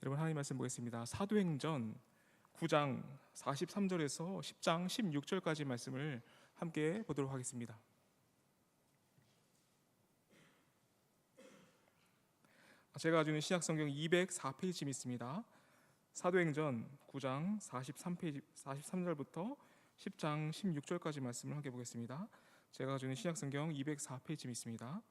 여러분, 하나님 말씀 보겠습니다. 사도행전 9장 43절에서 10장 16절까지 말씀을 함께 보도록 하겠습니다. 제가 가지고 있는 신약성경 204페이지 있습니다. 사도행전 9장 43절부터 10장 16절까지 말씀을 함께 보겠습니다. 제가 가지고 있는 신약성경 204페이지 있습니다.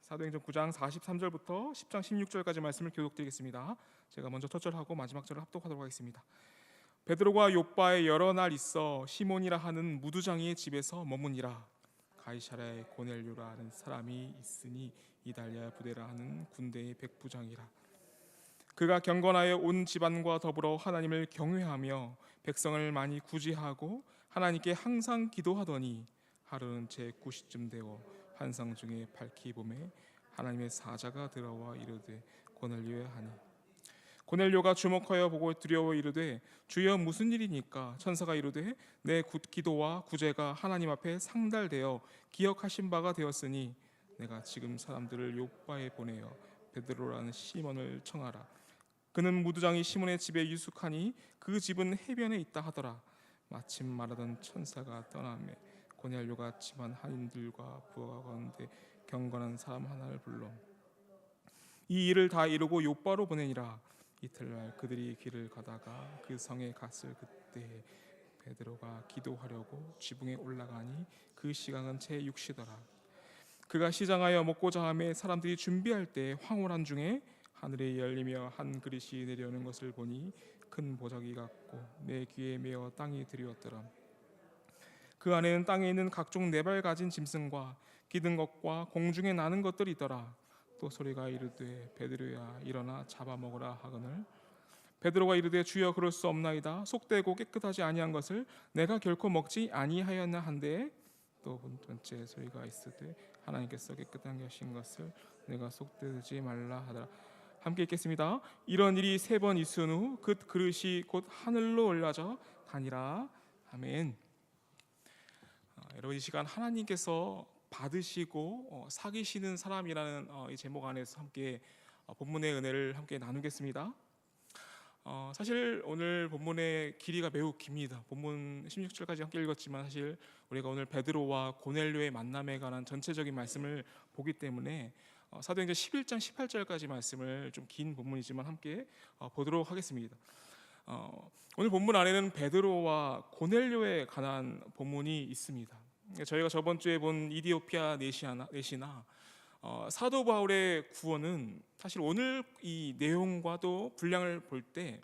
사도행전 9장 43절부터 10장 16절까지 말씀을 교독드리겠습니다. 제가 먼저 첫 절하고 마지막 절을 합독하도록 하겠습니다. 베드로가 욥바에 여러 날 있어 시몬이라 하는 무두장이의 집에서 머무니라. 가이사랴에 고넬료라 하는 사람이 있으니 이달랴 부대라 하는 군대의 백부장이라. 그가 경건하여 온 집안과 더불어 하나님을 경외하며 백성을 많이 구제하고 하나님께 항상 기도하더니 하루는 제 9시쯤 되어 환상 중에 밝히 보매 하나님의 사자가 들어와 이르되 고넬료야 하니, 고넬료가 주목하여 보고 두려워 이르되 주여 무슨 일이니까? 천사가 이르되 내 기도와 구제가 하나님 앞에 상달되어 기억하신 바가 되었으니 내가 지금 사람들을 욥바에 보내어 베드로라는 시몬을 청하라. 그는 무두장이 시몬의 집에 유숙하니 그 집은 해변에 있다 하더라. 마침 말하던 천사가 떠나매 고넬료가 집안 하인들과 부하가 가운데 경건한 사람 하나를 불러 이 일을 다 이루고 욥바로 보내니라. 이틀날 그들이 길을 가다가 그 성에 갔을 그때 베드로가 기도하려고 지붕에 올라가니 그 시간은 제 6시더라. 그가 시장하여 먹고자 하매 사람들이 준비할 때 황홀한 중에 하늘이 열리며 한 그릇이 내려오는 것을 보니 큰 보자기 같고 내 귀에 메어 땅이 들이었더라. 그 안에는 땅에 있는 각종 네 발 가진 짐승과 기든 것과 공중에 나는 것들이 있더라. 또 소리가 이르되 베드로야 일어나 잡아먹으라 하거늘 베드로가 이르되 주여 그럴 수 없나이다. 속되고 깨끗하지 아니한 것을 내가 결코 먹지 아니하였나 한데 또 번째 소리가 있으되 하나님께서 깨끗하게 하신 것을 내가 속되지 말라 하더라. 함께 읽겠습니다. 이런 일이 3번 있은 후 그 그릇이 곧 하늘로 올라져 가니라. 아멘. 여러분, 이 시간 하나님께서 받으시고 사귀시는 사람이라는 이 제목 안에서 함께 본문의 은혜를 함께 나누겠습니다. 사실 오늘 본문의 길이가 매우 깁니다. 본문 16절까지 함께 읽었지만 사실 우리가 오늘 베드로와 고넬료의 만남에 관한 전체적인 말씀을 보기 때문에 사도행전 11장 18절까지 말씀을 좀 긴 본문이지만 함께 보도록 하겠습니다. 오늘 본문 안에는 베드로와 고넬료에 관한 본문이 있습니다. 저희가 저번 주에 본 이디오피아 넷이나 사도 바울의 구원은 사실 오늘 이 내용과도 분량을 볼 때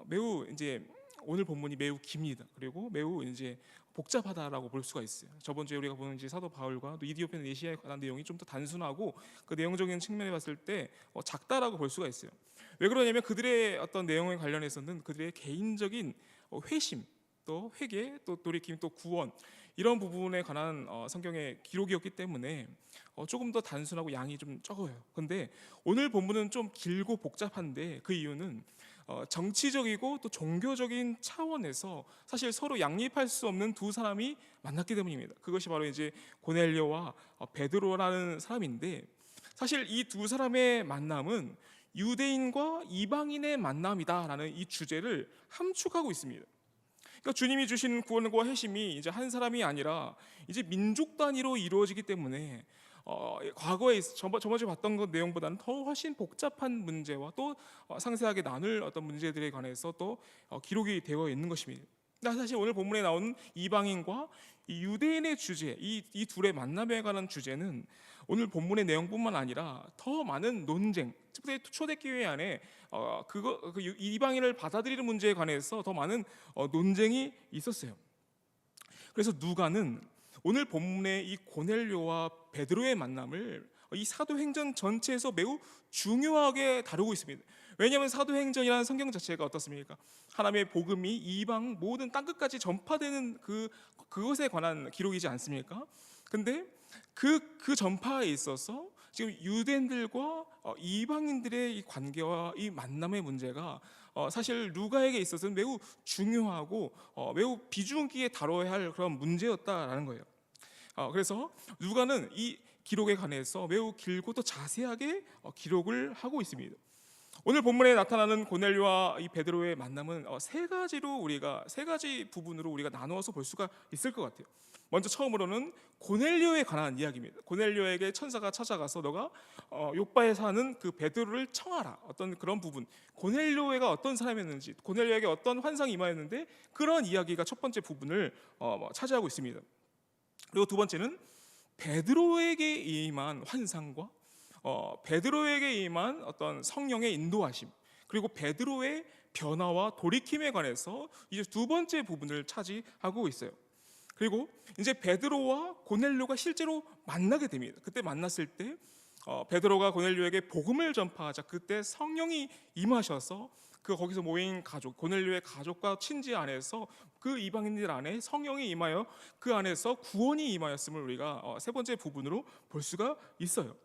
매우 이제 오늘 본문이 매우 깁니다. 그리고 매우 이제 복잡하다라고 볼 수가 있어요. 저번 주에 우리가 보는 이제 사도 바울과 또 이디오피아 넷에 관한 내용이 좀 더 단순하고 그 내용적인 측면에 봤을 때 작다라고 볼 수가 있어요. 왜 그러냐면 그들의 어떤 내용에 관련해서는 그들의 개인적인 회심, 또 회개, 또 돌이킴, 또 구원 이런 부분에 관한 성경의 기록이었기 때문에 조금 더 단순하고 양이 좀 적어요. 그런데 오늘 본문은 좀 길고 복잡한데 그 이유는 정치적이고 또 종교적인 차원에서 사실 서로 양립할 수 없는 두 사람이 만났기 때문입니다. 그것이 바로 이제 고넬료와 베드로라는 사람인데 사실 이 두 사람의 만남은 유대인과 이방인의 만남이다라는 이 주제를 함축하고 있습니다. 그러니까 주님이 주신 구원과 회심이 이제 한 사람이 아니라 이제 민족 단위로 이루어지기 때문에 과거에 저번주에 봤던 그 내용보다는 더 훨씬 복잡한 문제와 또 상세하게 나눌 어떤 문제들에 관해서 또 기록이 되어 있는 것입니다. 사실 오늘 본문에 나온 이방인과 이 유대인의 주제, 이 둘의 만남에 관한 주제는 오늘 본문의 내용뿐만 아니라 더 많은 논쟁, 특히 초대교회 안에 이방인을 받아들이는 문제에 관해서 더 많은 논쟁이 있었어요. 그래서 누가는 오늘 본문의 이 고넬료와 베드로의 만남을 이 사도행전 전체에서 매우 중요하게 다루고 있습니다. 왜냐하면 사도행전이라는 성경 자체가 어떻습니까? 하나님의 복음이 이방 모든 땅끝까지 전파되는 그것에 관한 기록이지 않습니까? 근데 그 전파에 있어서 지금 유대인들과 이방인들의 이 관계와 이 만남의 문제가 사실 누가에게 있어서는 매우 중요하고 매우 비중 있게 다뤄야 할 그런 문제였다라는 거예요. 그래서 누가는 이 기록에 관해서 매우 길고 또 자세하게 기록을 하고 있습니다. 오늘 본문에 나타나는 고넬료와 이 베드로의 만남은 세 가지 부분으로 우리가 나누어서 볼 수가 있을 것 같아요. 먼저 처음으로는 고넬료에 관한 이야기입니다. 고넬료에게 천사가 찾아가서 너가 요바에 사는 그 베드로를 청하라, 어떤 그런 부분, 고넬료가 어떤 사람이었는지, 고넬료에게 어떤 환상이 임하였는데 그런 이야기가 첫 번째 부분을 차지하고 있습니다. 그리고 두 번째는 베드로에게 임한 환상과 베드로에게 임한 어떤 성령의 인도하심, 그리고 베드로의 변화와 돌이킴에 관해서 이제 두 번째 부분을 차지하고 있어요. 그리고 이제 베드로와 고넬료가 실제로 만나게 됩니다. 그때 만났을 때 베드로가 고넬료에게 복음을 전파하자 그때 성령이 임하셔서 그 거기서 모인 가족, 고넬료의 가족과 친지 안에서 그 이방인들 안에 성령이 임하여 그 안에서 구원이 임하였음을 우리가 세 번째 부분으로 볼 수가 있어요.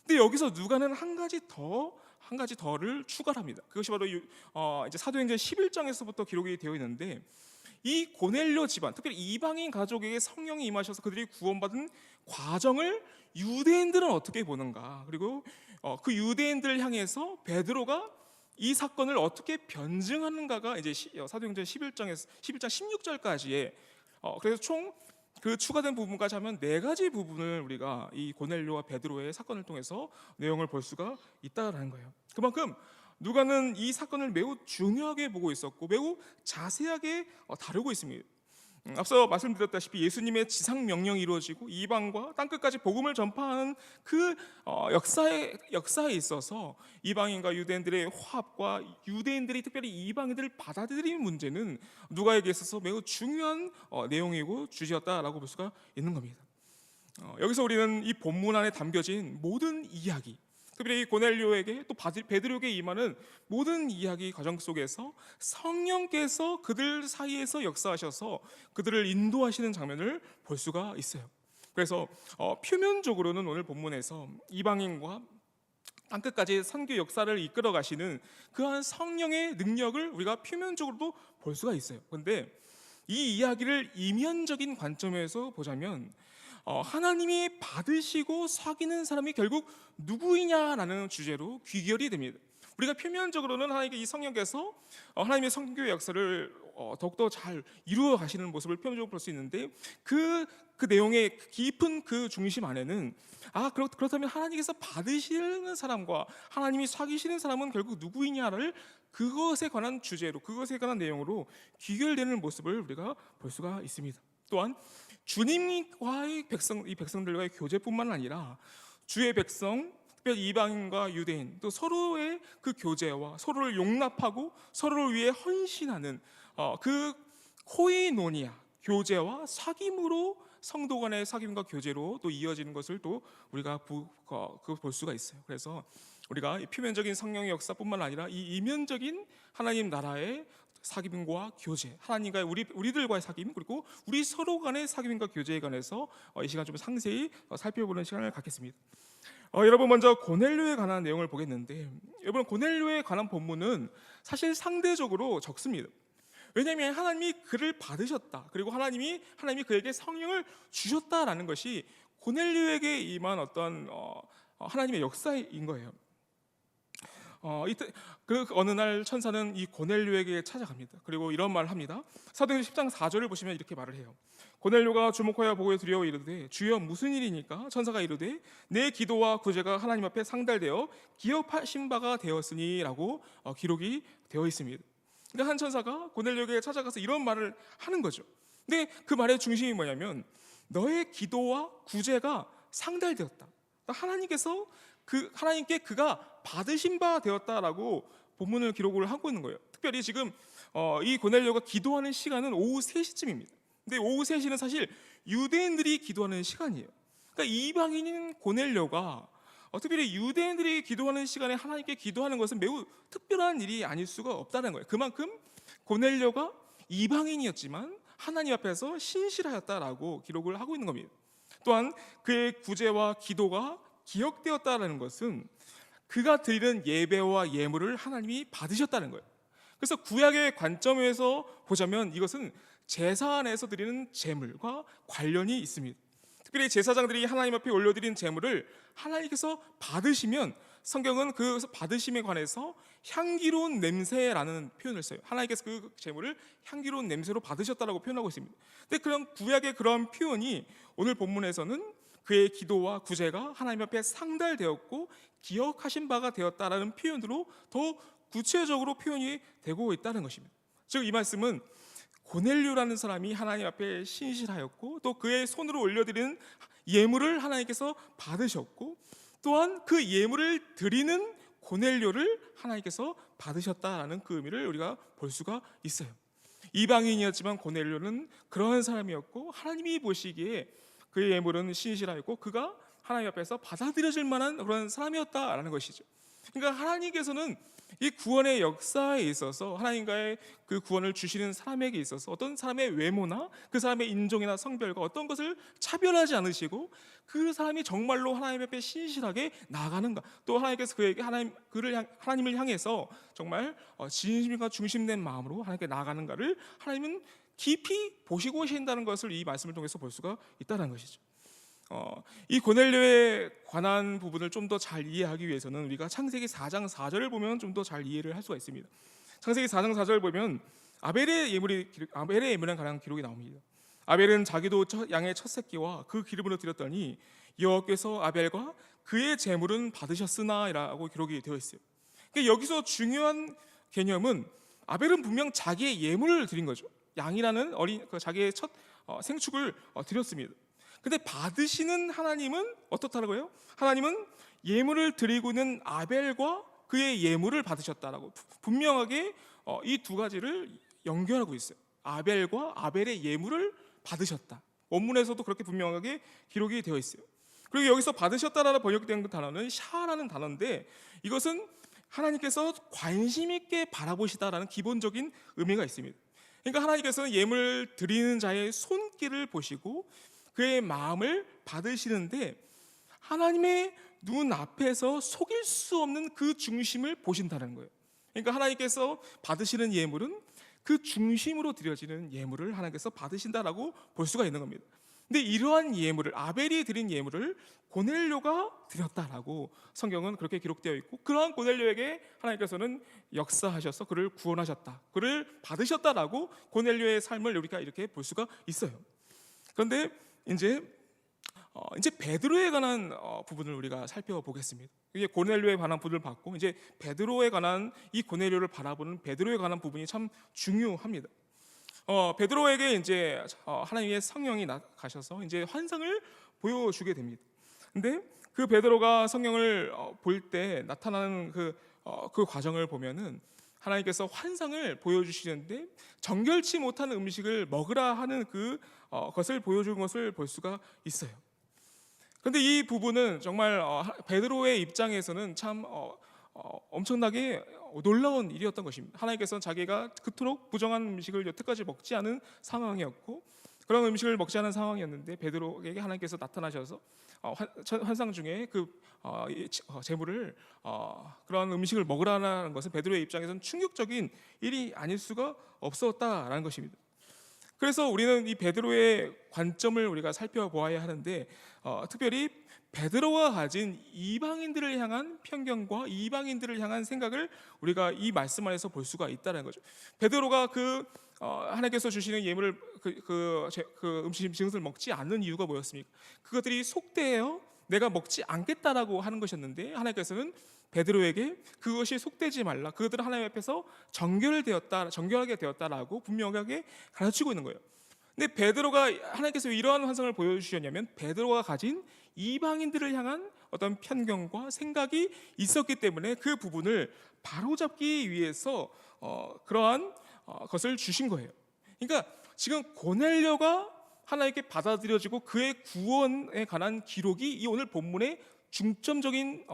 근데 여기서 누가는 한 가지 더를 추가합니다. 그것이 바로 이제 사도행전 11장에서부터 기록이 되어 있는데, 이 고넬료 집안, 특별히 이방인 가족에게 성령이 임하셔서 그들이 구원받은 과정을 유대인들은 어떻게 보는가, 그리고 그 유대인들을 향해서 베드로가 이 사건을 어떻게 변증하는가가 이제 사도행전 11장 16절까지의 그래서 총 그 추가된 부분까지 하면 네 가지 부분을 우리가 이 고넬료와 베드로의 사건을 통해서 내용을 볼 수가 있다라는 거예요. 그만큼 누가는 이 사건을 매우 중요하게 보고 있었고 매우 자세하게 다루고 있습니다. 앞서 말씀드렸다시피 예수님의 지상 명령이 이루어지고 이방과 땅끝까지 복음을 전파하는 그 역사에 있어서 이방인과 유대인들의 화합과 유대인들이 특별히 이방인들을 받아들이는 문제는 누가에게 있어서 매우 중요한 내용이고 주제였다라고 볼 수가 있는 겁니다. 여기서 우리는 이 본문 안에 담겨진 모든 이야기, 특별히 고넬료에게 또 베드로에게 임하는 모든 이야기 과정 속에서 성령께서 그들 사이에서 역사하셔서 그들을 인도하시는 장면을 볼 수가 있어요. 그래서 표면적으로는 오늘 본문에서 이방인과 땅끝까지 선교 역사를 이끌어 가시는 그러한 성령의 능력을 우리가 표면적으로도 볼 수가 있어요. 그런데 이 이야기를 이면적인 관점에서 보자면 하나님이 받으시고 사귀는 사람이 결국 누구이냐라는 주제로 귀결이 됩니다. 우리가 표면적으로는 하나님께 이 성령께서 하나님의 선교 역사를 더욱더 잘 이루어 가시는 모습을 표면적으로 볼 수 있는데 그 내용의 깊은 그 중심 안에는 그렇다면 하나님께서 받으시는 사람과 하나님이 사귀시는 사람은 결국 누구이냐를 그것에 관한 주제로, 그것에 관한 내용으로 귀결되는 모습을 우리가 볼 수가 있습니다. 또한 주님과의 이 백성들과의 교제뿐만 아니라 주의 백성, 특별히 이방인과 유대인, 또 서로의 그 교제와 서로를 용납하고 서로를 위해 헌신하는 그 코이노니아, 교제와 사귐으로 성도 간의 사귐과 교제로 또 이어지는 것을 또 우리가 볼 수가 있어요. 그래서 우리가 이 표면적인 성령의 역사뿐만 아니라 이 이면적인 하나님 나라의 사귐과 교제, 하나님과 우리들과의 사귐, 그리고 우리 서로 간의 사귐과 교제에 관해서 이 시간 좀 상세히 살펴보는 시간을 갖겠습니다. 여러분, 먼저 고넬료에 관한 내용을 보겠는데, 여러분, 고넬료에 관한 본문은 사실 상대적으로 적습니다. 왜냐하면 하나님이 그를 받으셨다, 그리고 하나님이 그에게 성령을 주셨다라는 것이 고넬료에게 임한 어떤 하나님의 역사인 거예요. 그 어느 날 천사는 이 고넬료에게 찾아갑니다. 그리고 이런 말을 합니다. 사도행전 10장 4절을 보시면 이렇게 말을 해요. 고넬료가 주목하여 보고에 두려워 이르되 주여 무슨 일이니까? 천사가 이르되 내 기도와 구제가 하나님 앞에 상달되어 기업하신 바가 되었으니라고 기록이 되어 있습니다. 그러니까 한 천사가 고넬료에게 찾아가서 이런 말을 하는 거죠. 근데 그 말의 중심이 뭐냐면 너의 기도와 구제가 상달되었다. 하나님께 그가 받으신 바 되었다라고 본문을 기록을 하고 있는 거예요. 특별히 지금 이 고넬료가 기도하는 시간은 오후 3시쯤입니다. 근데 오후 3시는 사실 유대인들이 기도하는 시간이에요. 그러니까 이방인인 고넬료가 특별히 유대인들이 기도하는 시간에 하나님께 기도하는 것은 매우 특별한 일이 아닐 수가 없다는 거예요. 그만큼 고넬료가 이방인이었지만 하나님 앞에서 신실하였다라고 기록을 하고 있는 겁니다. 또한 그의 구제와 기도가 기억되었다라는 것은 그가 드리는 예배와 예물을 하나님이 받으셨다는 거예요. 그래서 구약의 관점에서 보자면 이것은 제사 안에서 드리는 제물과 관련이 있습니다. 특별히 제사장들이 하나님 앞에 올려드린 제물을 하나님께서 받으시면 성경은 그 받으심에 관해서 향기로운 냄새라는 표현을 써요. 하나님께서 그 제물을 향기로운 냄새로 받으셨다라고 표현하고 있습니다. 근데 그런 구약의 그런 표현이 오늘 본문에서는 그의 기도와 구제가 하나님 앞에 상달되었고 기억하신 바가 되었다라는 표현으로 더 구체적으로 표현이 되고 있다는 것입니다. 즉 이 말씀은 고넬료라는 사람이 하나님 앞에 신실하였고 또 그의 손으로 올려드리는 예물을 하나님께서 받으셨고 또한 그 예물을 드리는 고넬료를 하나님께서 받으셨다라는 그 의미를 우리가 볼 수가 있어요. 이방인이었지만 고넬료는 그러한 사람이었고 하나님이 보시기에 그의 예물은 신실하였고 그가 하나님 앞에서 받아들여질 만한 그런 사람이었다라는 것이죠. 그러니까 하나님께서는 이 구원의 역사에 있어서 하나님과의 그 구원을 주시는 사람에게 있어서 어떤 사람의 외모나 그 사람의 인종이나 성별과 어떤 것을 차별하지 않으시고 그 사람이 정말로 하나님 앞에 신실하게 나아가는가, 또 하나님께서 그에게 하나님을 향해서 정말 진심과 중심된 마음으로 하나님께 나아가는가를 하나님은 깊이 보시고 계신다는 것을 이 말씀을 통해서 볼 수가 있다는 것이죠. 이 고넬료에 관한 부분을 좀 더 잘 이해하기 위해서는 우리가 창세기 4장 4절을 보면 좀 더 잘 이해를 할 수가 있습니다. 창세기 4장 4절 보면 아벨의 예물에 관한 기록이 나옵니다. 아벨은 자기도 양의 첫 새끼와 그 기름으로 드렸더니 여호와께서 아벨과 그의 제물은 받으셨으나라고 기록이 되어 있어요. 그러니까 여기서 중요한 개념은 아벨은 분명 자기의 예물을 드린 거죠. 양이라는 자기의 첫 생축을 드렸습니다. 근데 받으시는 하나님은 어떻다고요? 하나님은 예물을 드리고 있는 아벨과 그의 예물을 받으셨다라고 분명하게 이 두 가지를 연결하고 있어요. 아벨과 아벨의 예물을 받으셨다. 원문에서도 그렇게 분명하게 기록이 되어 있어요. 그리고 여기서 받으셨다라고 번역된 단어는 샤라는 단어인데 이것은 하나님께서 관심 있게 바라보시다라는 기본적인 의미가 있습니다. 그러니까 하나님께서는 예물 드리는 자의 손길을 보시고 그의 마음을 받으시는데 하나님의 눈 앞에서 속일 수 없는 그 중심을 보신다는 거예요. 그러니까 하나님께서 받으시는 예물은 그 중심으로 드려지는 예물을 하나님께서 받으신다라고 볼 수가 있는 겁니다. 근데 이러한 예물을 아벨이 드린 예물을 고넬료가 드렸다라고 성경은 그렇게 기록되어 있고 그러한 고넬료에게 하나님께서는 역사하셔서 그를 구원하셨다, 그를 받으셨다라고 고넬료의 삶을 우리가 이렇게 볼 수가 있어요. 그런데 이제 베드로에 관한 부분을 우리가 살펴보겠습니다. 이게 고넬료에 관한 부분을 봤고 이제 베드로에 관한 이 고넬료를 바라보는 베드로에 관한 부분이 참 중요합니다. 베드로에게 이제 하나님의 성령이 가셔서 이제 환상을 보여주게 됩니다. 근데 그 베드로가 성령을 볼 때 나타나는 그 과정을 보면은 하나님께서 환상을 보여주시는데 정결치 못한 음식을 먹으라 하는 것을 보여준 것을 볼 수가 있어요. 그런데 이 부분은 정말 베드로의 입장에서는 참 엄청나게 놀라운 일이었던 것입니다. 하나님께서는 자기가 그토록 부정한 음식을 여태까지 먹지 않은 상황이었고 그런 음식을 먹지 않은 상황이었는데 베드로에게 하나님께서 나타나셔서 환상 중에 제물을 그런 음식을 먹으라는 것은 베드로의 입장에서는 충격적인 일이 아닐 수가 없었다라는 것입니다. 그래서 우리는 이 베드로의 관점을 우리가 살펴보아야 하는데 특별히 베드로가 가진 이방인들을 향한 편견과 이방인들을 향한 생각을 우리가 이 말씀 안에서 볼 수가 있다는 거죠. 베드로가 하나님께서 주시는 예물을 음식 증것을 먹지 않는 이유가 뭐였습니까? 그것들이 속되어 내가 먹지 않겠다라고 하는 것이었는데 하나님께서는 베드로에게 그것이 속되지 말라, 그것들은 하나님 앞에서 정결하게 되었다라고 분명하게 가르치고 있는 거예요. 근데 베드로가 하나님께서 이러한 환상을 보여주셨냐면 베드로가 가진 이방인들을 향한 어떤 편견과 생각이 있었기 때문에 그 부분을 바로잡기 위해서 그러한 것을 주신 거예요. 그러니까 지금 고넬료가 하나님께 받아들여지고 그의 구원에 관한 기록이 이 오늘 본문의 중점적인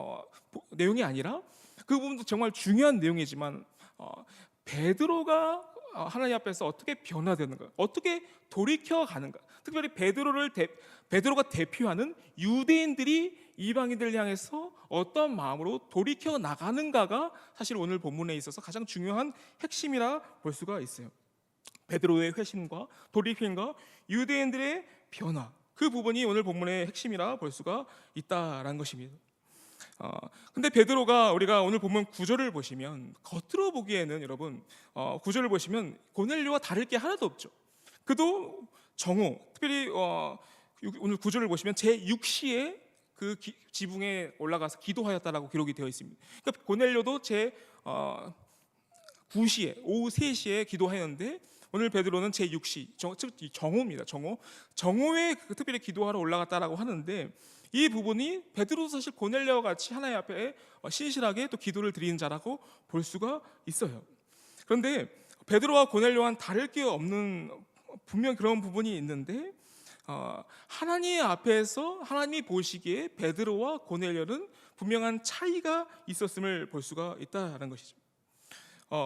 내용이 아니라 그 부분도 정말 중요한 내용이지만 베드로가 하나님 앞에서 어떻게 변화되는가, 어떻게 돌이켜 가는가, 특별히 베드로가 대표하는 유대인들이 이방인들을 향해서 어떤 마음으로 돌이켜 나가는가가 사실 오늘 본문에 있어서 가장 중요한 핵심이라 볼 수가 있어요. 베드로의 회심과 돌이킴과 유대인들의 변화, 그 부분이 오늘 본문의 핵심이라 볼 수가 있다라는 것입니다. 근데 베드로가 우리가 오늘 본문 구절을 보시면 겉으로 보기에는 여러분 구절을 보시면 고넬료와 다를 게 하나도 없죠. 그도 정오, 특별히 오늘 구절을 보시면 제6시에 그 지붕에 올라가서 기도하였다라고 기록이 되어 있습니다. 그러니까 고넬료도 제9시에 오후 3시에 기도하였는데 오늘 베드로는 제6시, 즉 정오입니다. 정오에 특별히 기도하러 올라갔다라고 하는데 이 부분이 베드로도 사실 고넬료와 같이 하나님 앞에 신실하게 또 기도를 드리는 자라고 볼 수가 있어요. 그런데 베드로와 고넬료와는 다를 게 없는 분명 그런 부분이 있는데 하나님 앞에서 하나님이 보시기에 베드로와 고넬료는 분명한 차이가 있었음을 볼 수가 있다는 것이죠.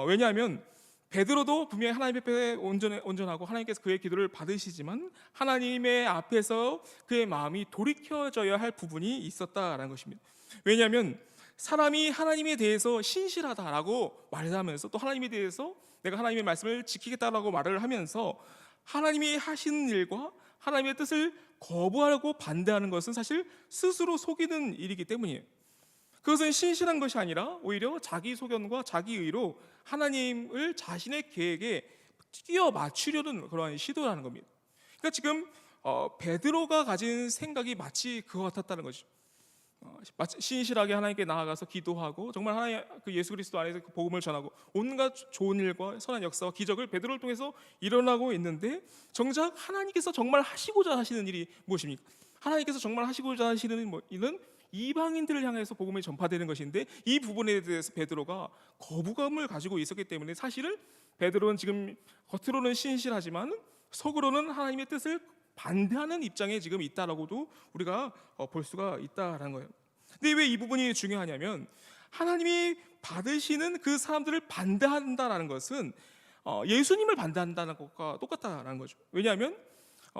왜냐하면 베드로도 분명히 하나님 앞에 온전하고 하나님께서 그의 기도를 받으시지만 하나님의 앞에서 그의 마음이 돌이켜져야 할 부분이 있었다라는 것입니다. 왜냐하면 사람이 하나님에 대해서 신실하다라고 말하면서 또 하나님에 대해서 내가 하나님의 말씀을 지키겠다라고 말을 하면서 하나님이 하시는 일과 하나님의 뜻을 거부하고 반대하는 것은 사실 스스로 속이는 일이기 때문이에요. 그것은 신실한 것이 아니라 오히려 자기 소견과 자기 의로 하나님을 자신의 계획에 끼워 맞추려는 그러한 시도라는 겁니다. 그러니까 지금 베드로가 가진 생각이 마치 그와 같았다는 것이죠. 마치 신실하게 하나님께 나아가서 기도하고 정말 하나님 그 예수 그리스도 안에서 그 복음을 전하고 온갖 좋은 일과 선한 역사와 기적을 베드로를 통해서 일어나고 있는데 정작 하나님께서 정말 하시고자 하시는 일이 무엇입니까? 하나님께서 정말 하시고자 하시는 일은 이방인들을 향해서 복음이 전파되는 것인데 이 부분에 대해서 베드로가 거부감을 가지고 있었기 때문에 사실은 베드로는 지금 겉으로는 신실하지만 속으로는 하나님의 뜻을 반대하는 입장에 지금 있다라고도 우리가 볼 수가 있다라는 거예요. 근데 왜 이 부분이 중요하냐면 하나님이 받으시는 그 사람들을 반대한다라는 것은 예수님을 반대한다는 것과 똑같다라는 거죠. 왜냐하면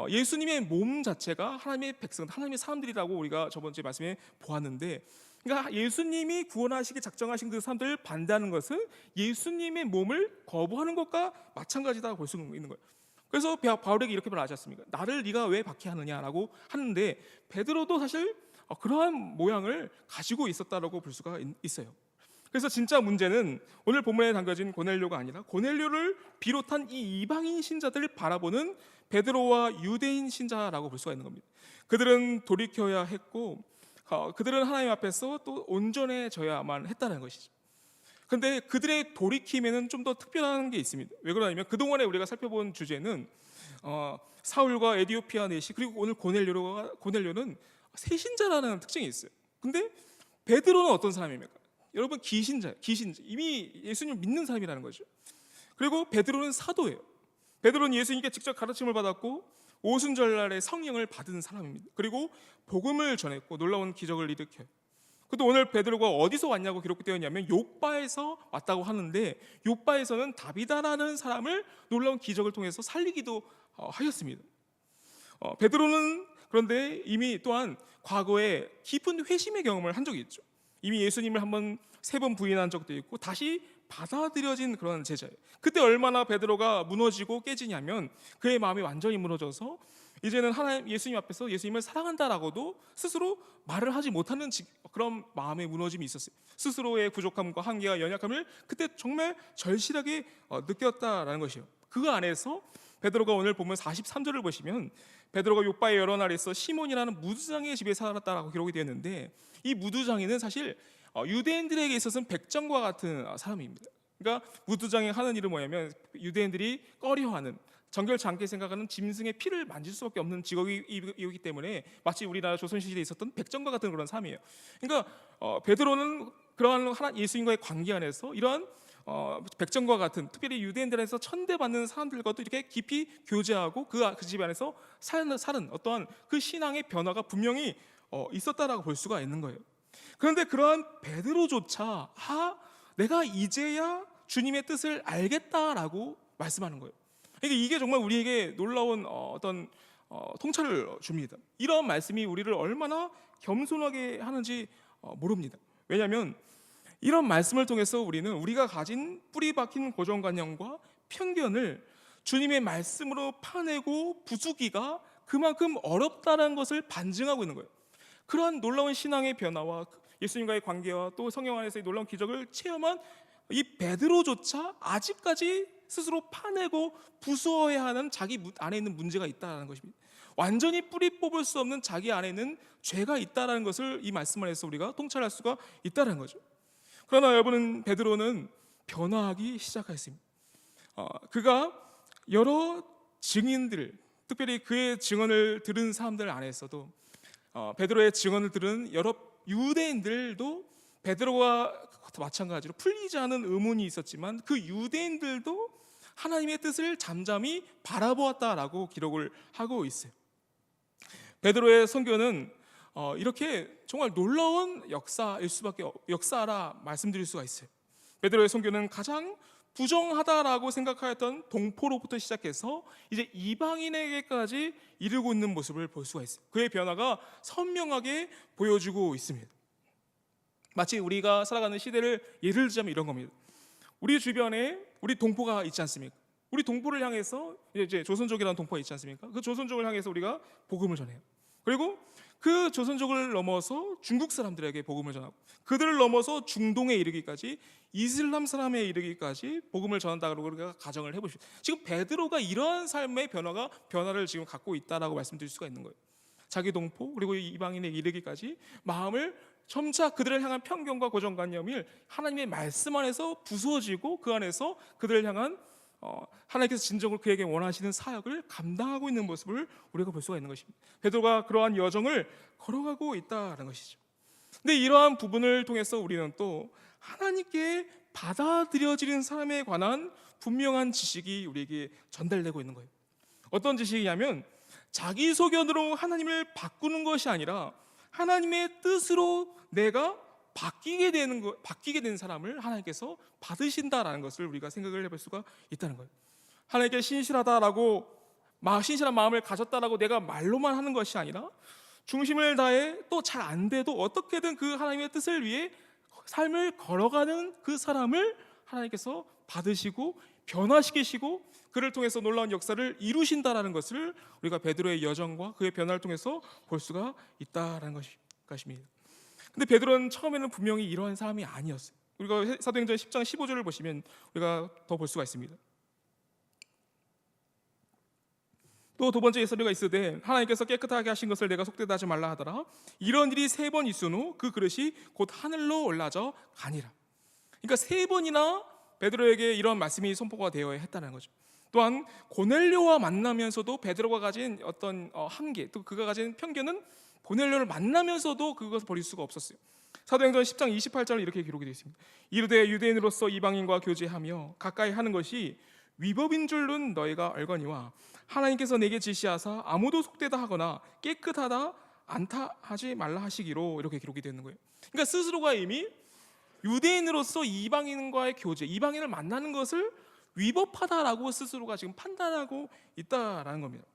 예수님의 몸 자체가 하나님의 백성, 하나님의 사람들이라고 우리가 저번 주에 말씀에 보았는데, 그러니까 예수님이 구원하시기 작정하신 그 사람들을 반대하는 것은 예수님의 몸을 거부하는 것과 마찬가지다 볼 수 있는 거예요. 그래서 바울에게 이렇게 말하셨습니까? 나를 네가 왜 박해하느냐라고 하는데 베드로도 사실 그러한 모양을 가지고 있었다라고 볼 수가 있어요. 그래서 진짜 문제는 오늘 본문에 담겨진 고넬료가 아니라 고넬료를 비롯한 이 이방인 신자들을 바라보는 베드로와 유대인 신자라고 볼 수가 있는 겁니다. 그들은 돌이켜야 했고 그들은 하나님 앞에서 또 온전해져야만 했다는 것이죠. 그런데 그들의 돌이킴에는 좀 더 특별한 게 있습니다. 왜 그러냐면 그동안에 우리가 살펴본 주제는 사울과 에디오피아 내시 그리고 오늘 고넬료는 세신자라는 특징이 있어요. 근데 베드로는 어떤 사람입니까? 여러분 기신자 이미 예수님을 믿는 사람이라는 거죠. 그리고 베드로는 사도예요. 베드로는 예수님께 직접 가르침을 받았고 오순절날에 성령을 받은 사람입니다. 그리고 복음을 전했고 놀라운 기적을 일으켜요. 근데 오늘 베드로가 어디서 왔냐고 기록되어 있냐면 욥바에서 왔다고 하는데 욥바에서는 다비다라는 사람을 놀라운 기적을 통해서 살리기도 하였습니다. 베드로는 그런데 이미 또한 과거에 깊은 회심의 경험을 한 적이 있죠. 이미 예수님을 한번 3번 부인한 적도 있고 다시 받아들여진 그런 제자예요. 그때 얼마나 베드로가 무너지고 깨지냐면 그의 마음이 완전히 무너져서 이제는 하나님 예수님 앞에서 예수님을 사랑한다라고도 스스로 말을 하지 못하는 그런 마음의 무너짐이 있었어요. 스스로의 부족함과 한계와 연약함을 그때 정말 절실하게 느꼈다라는 것이에요. 그 안에서 베드로가 오늘 보면 43절을 보시면 베드로가 욥바의 여러 날에서 시몬이라는 무두장의 집에 살았다라고 기록이 되었는데 이 무두장이는 사실 유대인들에게 있어서는 백정과 같은 사람입니다. 그러니까 무두장이 하는 일은 뭐냐면 유대인들이 꺼려하는 정결치 않게 생각하는 짐승의 피를 만질 수밖에 없는 직업이기 때문에 마치 우리나라 조선시대에 있었던 백정과 같은 그런 삶이에요. 그러니까 베드로는 그러한 예수님과의 관계 안에서 이러한 백정과 같은 특별히 유대인들에서 천대받는 사람들과도 이렇게 깊이 교제하고 그 집 안에서 사는 어떠한 그 신앙의 변화가 분명히 있었다라고 볼 수가 있는 거예요. 그런데 그러한 베드로조차 내가 이제야 주님의 뜻을 알겠다라고 말씀하는 거예요. 그러니까 이게 정말 우리에게 놀라운 어떤 통찰을 줍니다. 이런 말씀이 우리를 얼마나 겸손하게 하는지 모릅니다. 왜냐하면 이런 말씀을 통해서 우리는 우리가 가진 뿌리 박힌 고정관념과 편견을 주님의 말씀으로 파내고 부수기가 그만큼 어렵다는 것을 반증하고 있는 거예요. 그러한 놀라운 신앙의 변화와 예수님과의 관계와 또 성령 안에서의 놀라운 기적을 체험한 이 베드로조차 아직까지 스스로 파내고 부수어야 하는 자기 안에 있는 문제가 있다는 것입니다. 완전히 뿌리 뽑을 수 없는 자기 안에 있는 죄가 있다는 것을 이 말씀 안에서 우리가 통찰할 수가 있다는 거죠. 그러나 여러분은 베드로는 변화하기 시작했습니다. 그가 여러 증인들, 특별히 그의 증언을 들은 사람들 안에서도 베드로의 증언을 들은 여러 유대인들도 베드로와 마찬가지로 풀리지 않은 의문이 있었지만 그 유대인들도 하나님의 뜻을 잠잠히 바라보았다라고 기록을 하고 있어요. 베드로의 선교는 이렇게 정말 놀라운 역사라 말씀드릴 수가 있어요. 베드로의 선교는 가장 부정하다라고 생각하였던 동포로부터 시작해서 이제 이방인에게까지 이르고 있는 모습을 볼 수가 있어요. 그의 변화가 선명하게 보여주고 있습니다. 마치 우리가 살아가는 시대를 예를 들자면 이런 겁니다. 우리 주변에 우리 동포가 있지 않습니까? 우리 동포를 향해서 이제 조선족이라는 동포가 있지 않습니까? 그 조선족을 향해서 우리가 복음을 전해요. 그리고 그 조선족을 넘어서 중국 사람들에게 복음을 전하고 그들을 넘어서 중동에 이르기까지 이슬람 사람에 이르기까지 복음을 전한다고 우리가 가정을 해보십시오. 지금 베드로가 이러한 삶의 변화를 지금 갖고 있다라고 말씀드릴 수가 있는 거예요. 자기 동포 그리고 이방인에 이르기까지 마음을 점차 그들을 향한 편견과 고정관념이 하나님의 말씀 안에서 부수어지고 그 안에서 그들을 향한 하나님께서 진정으로 그에게 원하시는 사역을 감당하고 있는 모습을 우리가 볼 수가 있는 것입니다. 베드로가 그러한 여정을 걸어가고 있다는 것이죠. 근데 이러한 부분을 통해서 우리는 또 하나님께 받아들여지는 사람에 관한 분명한 지식이 우리에게 전달되고 있는 거예요. 어떤 지식이냐면 자기 소견으로 하나님을 바꾸는 것이 아니라 하나님의 뜻으로 내가 바뀌게 된 사람을 하나님께서 받으신다라는 것을 우리가 생각을 해볼 수가 있다는 거예요. 하나님께 신실하다라고 신실한 마음을 가졌다라고 내가 말로만 하는 것이 아니라 중심을 다해 또 잘 안 돼도 어떻게든 그 하나님의 뜻을 위해 삶을 걸어가는 그 사람을 하나님께서 받으시고 변화시키시고 그를 통해서 놀라운 역사를 이루신다라는 것을 우리가 베드로의 여정과 그의 변화를 통해서 볼 수가 있다라는 것입니다. 근데 베드로는 처음에는 분명히 이러한 사람이 아니었어요. 우리가 사도행전 10장 15절을 보시면 우리가 더 볼 수가 있습니다. 또 두 번째 예서리가 있으되 하나님께서 깨끗하게 하신 것을 내가 속되다 하지 말라 하더라. 이런 일이 3번 있은 후 그 그릇이 곧 하늘로 올라져 가니라. 그러니까 3번이나 베드로에게 이런 말씀이 선포가 되어야 했다는 거죠. 또한 고넬료와 만나면서도 베드로가 가진 어떤 한계, 또 그가 가진 편견은 고넬료를 만나면서도 그것을 버릴 수가 없었어요. 사도행전 10장 28절에 이렇게 기록이 되어 있습니다. 이르되 유대인으로서 이방인과 교제하며 가까이 하는 것이 위법인 줄은 너희가 알거니와 하나님께서 내게 지시하사 아무도 속되다 하거나 깨끗하다 않다 하지 말라 하시기로 이렇게 기록이 되는 거예요. 그러니까 스스로가 이미 유대인으로서 이방인과의 교제, 이방인을 만나는 것을 위법하다라고 스스로가 지금 판단하고 있다라는 겁니다.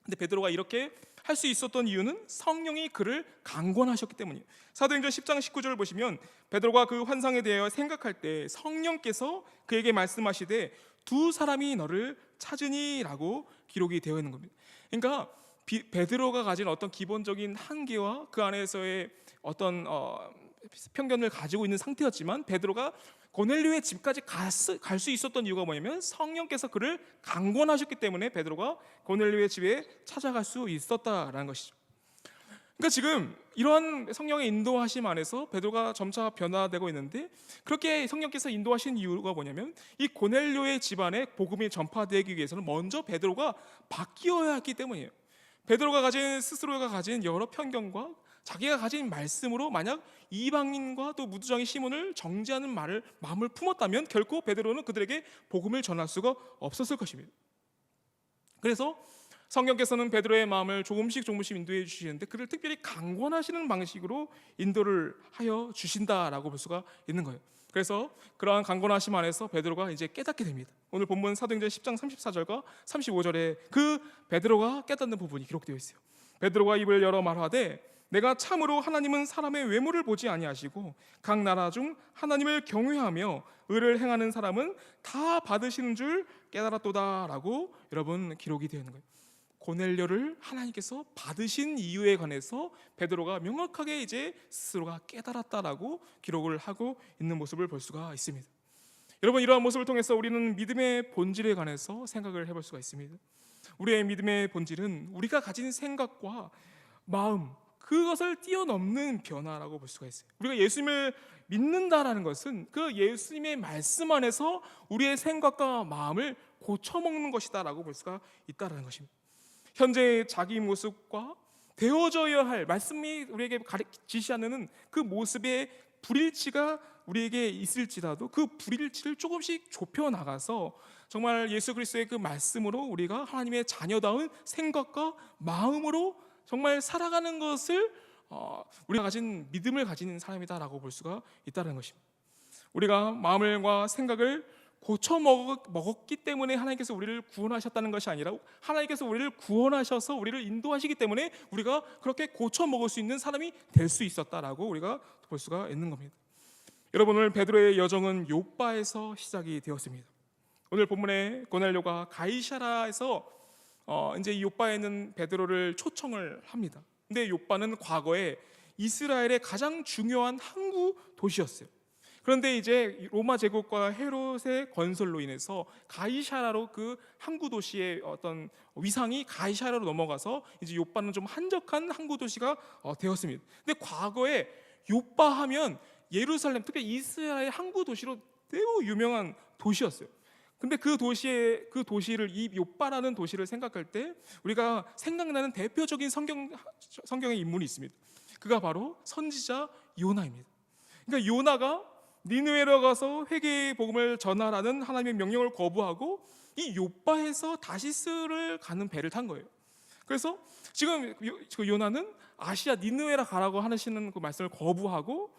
근데 베드로가 이렇게 할 수 있었던 이유는 성령이 그를 강권하셨기 때문이에요. 사도행전 10장 19절을 보시면 베드로가 그 환상에 대하여 생각할 때 성령께서 그에게 말씀하시되 2 사람이 너를 찾으니라고 기록이 되어 있는 겁니다. 그러니까 베드로가 가진 어떤 기본적인 한계와 그 안에서의 어떤 편견을 가지고 있는 상태였지만 베드로가 고넬료의 집까지 갈 수 있었던 이유가 뭐냐면 성령께서 그를 강권하셨기 때문에 베드로가 고넬료의 집에 찾아갈 수 있었다라는 것이죠. 그러니까 지금 이러한 성령의 인도하심 안에서 베드로가 점차 변화되고 있는데 그렇게 성령께서 인도하신 이유가 뭐냐면 이 고넬료의 집안에 복음이 전파되기 위해서는 먼저 베드로가 바뀌어야 했기 때문이에요. 베드로가 스스로가 가진 여러 편견과 자기가 가진 말씀으로 만약 이방인과 또 무두장의 시몬을 정죄하는 마음을 품었다면 결코 베드로는 그들에게 복음을 전할 수가 없었을 것입니다. 그래서 성령께서는 베드로의 마음을 조금씩 인도해 주시는데 그를 특별히 강권하시는 방식으로 인도를 하여 주신다라고 볼 수가 있는 거예요. 그래서 그러한 강권하심 안에서 베드로가 이제 깨닫게 됩니다. 오늘 본문 사도행전 10장 34절과 35절에 그 베드로가 깨닫는 부분이 기록되어 있어요. 베드로가 입을 열어 말하되 내가 참으로 하나님은 사람의 외모를 보지 아니하시고 각 나라 중 하나님을 경외하며 의를 행하는 사람은 다 받으시는 줄 깨달았도다라고 여러분 기록이 되어 있는 거예요. 고넬료를 하나님께서 받으신 이유에 관해서 베드로가 명확하게 이제 스스로가 깨달았다라고 기록을 하고 있는 모습을 볼 수가 있습니다. 여러분, 이러한 모습을 통해서 우리는 믿음의 본질에 관해서 생각을 해볼 수가 있습니다. 우리의 믿음의 본질은 우리가 가진 생각과 마음, 그것을 뛰어넘는 변화라고 볼 수가 있어요. 우리가 예수님을 믿는다라는 것은 그 예수님의 말씀 안에서 우리의 생각과 마음을 고쳐먹는 것이다라고 볼 수가 있다는 것입니다. 현재의 자기 모습과 되어져야 할 말씀이 우리에게 지시하는 그 모습의 불일치가 우리에게 있을지라도 그 불일치를 조금씩 좁혀 나가서 정말 예수 그리스도의 그 말씀으로 우리가 하나님의 자녀다운 생각과 마음으로 정말 살아가는 것을 우리가 가진 믿음을 가진 사람이다라고 볼 수가 있다는 것입니다. 우리가 마음과 생각을 고쳐 먹었기 때문에 하나님께서 우리를 구원하셨다는 것이 아니라 하나님께서 우리를 구원하셔서 우리를 인도하시기 때문에 우리가 그렇게 고쳐 먹을 수 있는 사람이 될 수 있었다라고 우리가 볼 수가 있는 겁니다. 여러분, 오늘 베드로의 여정은 욥바에서 시작이 되었습니다. 오늘 본문에 고넬료가 가이사라에서 이제 욥바에 있는 베드로를 초청을 합니다. 근데 욥바는 과거에 이스라엘의 가장 중요한 항구 도시였어요. 그런데 이제 로마 제국과 헤롯의 건설로 인해서 가이사라로 그 항구 도시의 어떤 위상이 가이사라로 넘어가서 이제 욥바는 좀 한적한 항구 도시가 되었습니다. 근데 과거에 욥바 하면 예루살렘, 특히 이스라엘 항구 도시로 매우 유명한 도시였어요. 근데 그 도시를 이 욥바라는 도시를 생각할 때 우리가 생각나는 대표적인 성경의 인물이 있습니다. 그가 바로 선지자 요나입니다. 그러니까 요나가 니느웨로 가서 회개의 복음을 전하라는 하나님의 명령을 거부하고 이 욥바에서 다시스를 가는 배를 탄 거예요. 그래서 지금 요나는 아시아 니느웨라 가라고 하시는 그 말씀을 거부하고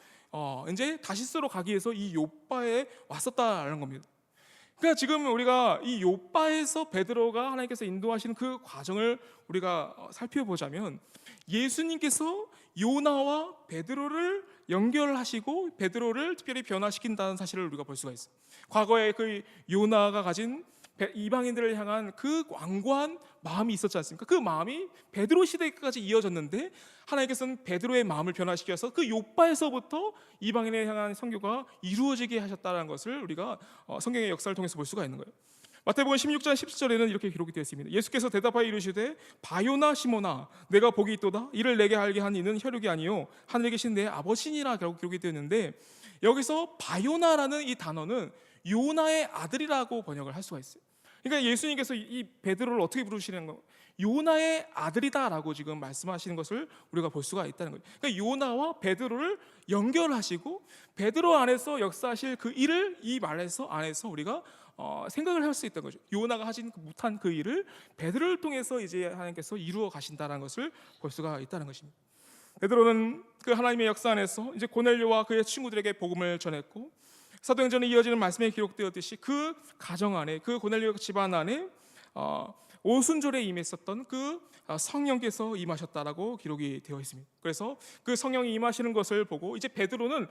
이제 다시스로 가기 위해서 이 욥바에 왔었다라는 겁니다. 그러니까 지금 우리가 이 욥바에서 베드로가 하나님께서 인도하시는 그 과정을 우리가 살펴보자면 예수님께서 요나와 베드로를 연결하시고 베드로를 특별히 변화시킨다는 사실을 우리가 볼 수가 있어요. 과거에 그 요나가 가진 이방인들을 향한 그 완고한 마음이 있었지 않습니까? 그 마음이 베드로 시대까지 이어졌는데 하나님께서는 베드로의 마음을 변화시켜서 그 욥바에서부터 이방인에 향한 선교가 이루어지게 하셨다는 것을 우리가 성경의 역사를 통해서 볼 수가 있는 거예요. 마태복음 16장 17절에는 이렇게 기록이 되어 있습니다. 예수께서 대답하여 이르시되 바요나 시몬아 내가 복이 있도다. 이를 내게 알게 한 이는 혈육이 아니요 하늘에 계신 내 아버지니라 라고 기록이 되어 있는데 여기서 바요나라는 이 단어는 요나의 아들이라고 번역을 할 수가 있어요. 그러니까 예수님께서 이 베드로를 어떻게 부르시는 거? 요나의 아들이다라고 지금 말씀하시는 것을 우리가 볼 수가 있다는 거예요. 그러니까 요나와 베드로를 연결하시고 베드로 안에서 역사하실 그 일을 이 말에서 안에서 우리가 생각을 할 수 있다는 거죠. 요나가 하신 못한 그 일을 베드로를 통해서 이제 하나님께서 이루어 가신다는 것을 볼 수가 있다는 것입니다. 베드로는 그 하나님의 역사 안에서 이제 고넬료와 그의 친구들에게 복음을 전했고 사도행전에 이어지는 말씀에 기록되었듯이 그 가정 안에 그 고넬료 집안 안에 오순절에 임했었던 그 성령께서 임하셨다라고 기록이 되어 있습니다. 그래서 그 성령이 임하시는 것을 보고 이제 베드로는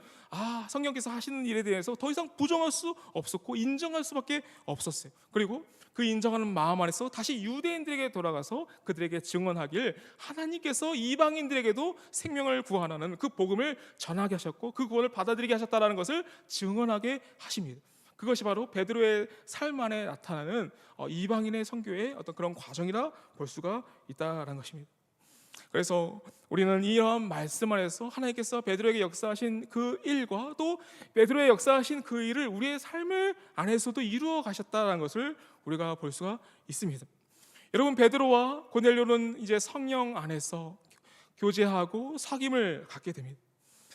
성령께서 하시는 일에 대해서 더 이상 부정할 수 없었고 인정할 수밖에 없었어요. 그리고 그 인정하는 마음 안에서 다시 유대인들에게 돌아가서 그들에게 증언하길 하나님께서 이방인들에게도 생명을 구원하는 그 복음을 전하게 하셨고 그 구원을 받아들이게 하셨다는 것을 증언하게 하십니다. 그것이 바로 베드로의 삶 안에 나타나는 이방인의 선교의 어떤 그런 과정이라 볼 수가 있다는 것입니다. 그래서 우리는 이러한 말씀 안에서 하나님께서 베드로에게 역사하신 그 일과 또 베드로의 역사하신 그 일을 우리의 삶을 안에서도 이루어 가셨다는 것을 우리가 볼 수가 있습니다. 여러분, 베드로와 고넬료는 이제 성령 안에서 교제하고 사귐을 갖게 됩니다.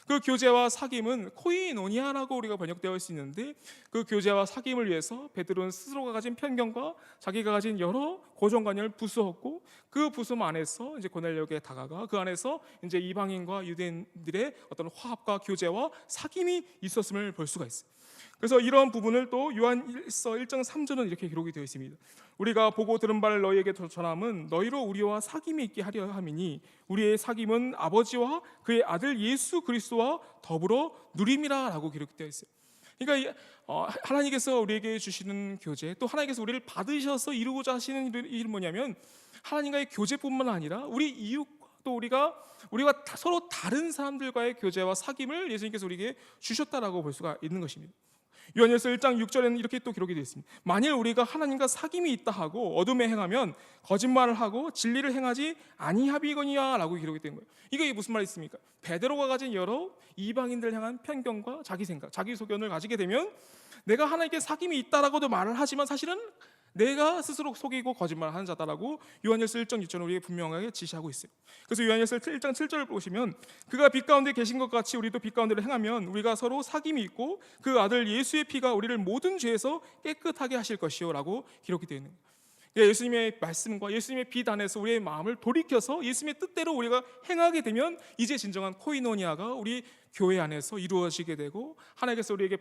그 교제와 사귐은 코이노니아라고 우리가 번역되어 있는데 그 교제와 사귐을 위해서 베드로는 스스로가 가진 편견과 자기가 가진 여러 고정관념을 부수었고 그 부수음 안에서 이제 고넬료에게 다가가 그 안에서 이제 이방인과 유대인들의 어떤 화합과 교제와 사귐이 있었음을 볼 수가 있어요. 그래서 이러한 부분을 또 요한일서 1장 3절은 이렇게 기록이 되어 있습니다. 우리가 보고 들은 바를 너희에게 전함은 너희로 우리와 사귐이 있게 하려 함이니 우리의 사귐은 아버지와 그의 아들 예수 그리스도와 더불어 누림이라 라고 기록되어 있어요. 그러니까 하나님께서 우리에게 주시는 교제 또 하나님께서 우리를 받으셔서 이루고자 하시는 일이 뭐냐면 하나님과의 교제뿐만 아니라 우리 이웃과 또 우리가 서로 다른 사람들과의 교제와 사귐을 예수님께서 우리에게 주셨다라고 볼 수가 있는 것입니다. 요한일서 1장 6절에는 이렇게 또 기록이 되어 있습니다. 만일 우리가 하나님과 사귐이 있다 하고 어둠에 행하면 거짓말을 하고 진리를 행하지 아니하비거니와 라고 기록이 된 거예요. 이게 무슨 말이 있습니까? 베드로가 가진 여러 이방인들 향한 편견과 자기 생각, 자기 소견을 가지게 되면 내가 하나님께 사귐이 있다라고도 말을 하지만 사실은 내가 스스로 속이고 거짓말하는 자다라고 요한일서 1장 6절은 우리에게 분명하게 지시하고 있어요. 그래서 요한일서 1장 7절을 보시면 그가 빛 가운데 계신 것 같이 우리도 빛 가운데를 행하면 우리가 서로 사귐이 있고 그 아들 예수의 피가 우리를 모든 죄에서 깨끗하게 하실 것이요 라고 기록이 되어 있는 거예요. 예수님의 말씀과 예수님의 빛 안에서 우리의 마음을 돌이켜서 예수님의 뜻대로 우리가 행하게 되면 이제 진정한 코이노니아가 우리 교회 안에서 이루어지게 되고 하나님께서 우리에게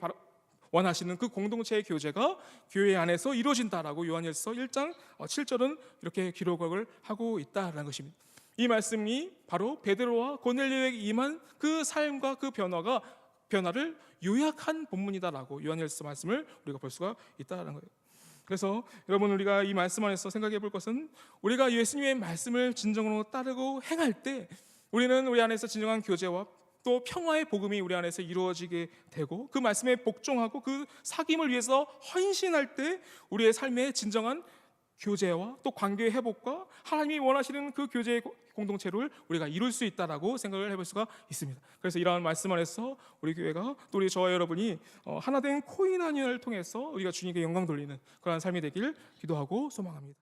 원하시는 그 공동체의 교제가 교회 안에서 이루어진다라고 요한일서 1장 7절은 이렇게 기록을 하고 있다라는 것입니다. 이 말씀이 바로 베드로와 고넬료에게 임한 그 삶과 그 변화를 요약한 본문이다라고 요한일서 말씀을 우리가 볼 수가 있다라는 거예요. 그래서 여러분 우리가 이 말씀 안에서 생각해 볼 것은 우리가 예수님의 말씀을 진정으로 따르고 행할 때 우리는 우리 안에서 진정한 교제와 또 평화의 복음이 우리 안에서 이루어지게 되고 그 말씀에 복종하고 그 사귐을 위해서 헌신할 때 우리의 삶의 진정한 교제와 또 관계의 회복과 하나님이 원하시는 그 교제의 공동체를 우리가 이룰 수 있다라고 생각을 해볼 수가 있습니다. 그래서 이러한 말씀 안에서 우리 교회가 또 우리 저와 여러분이 하나된 코이노니아를 통해서 우리가 주님께 영광 돌리는 그러한 삶이 되길 기도하고 소망합니다.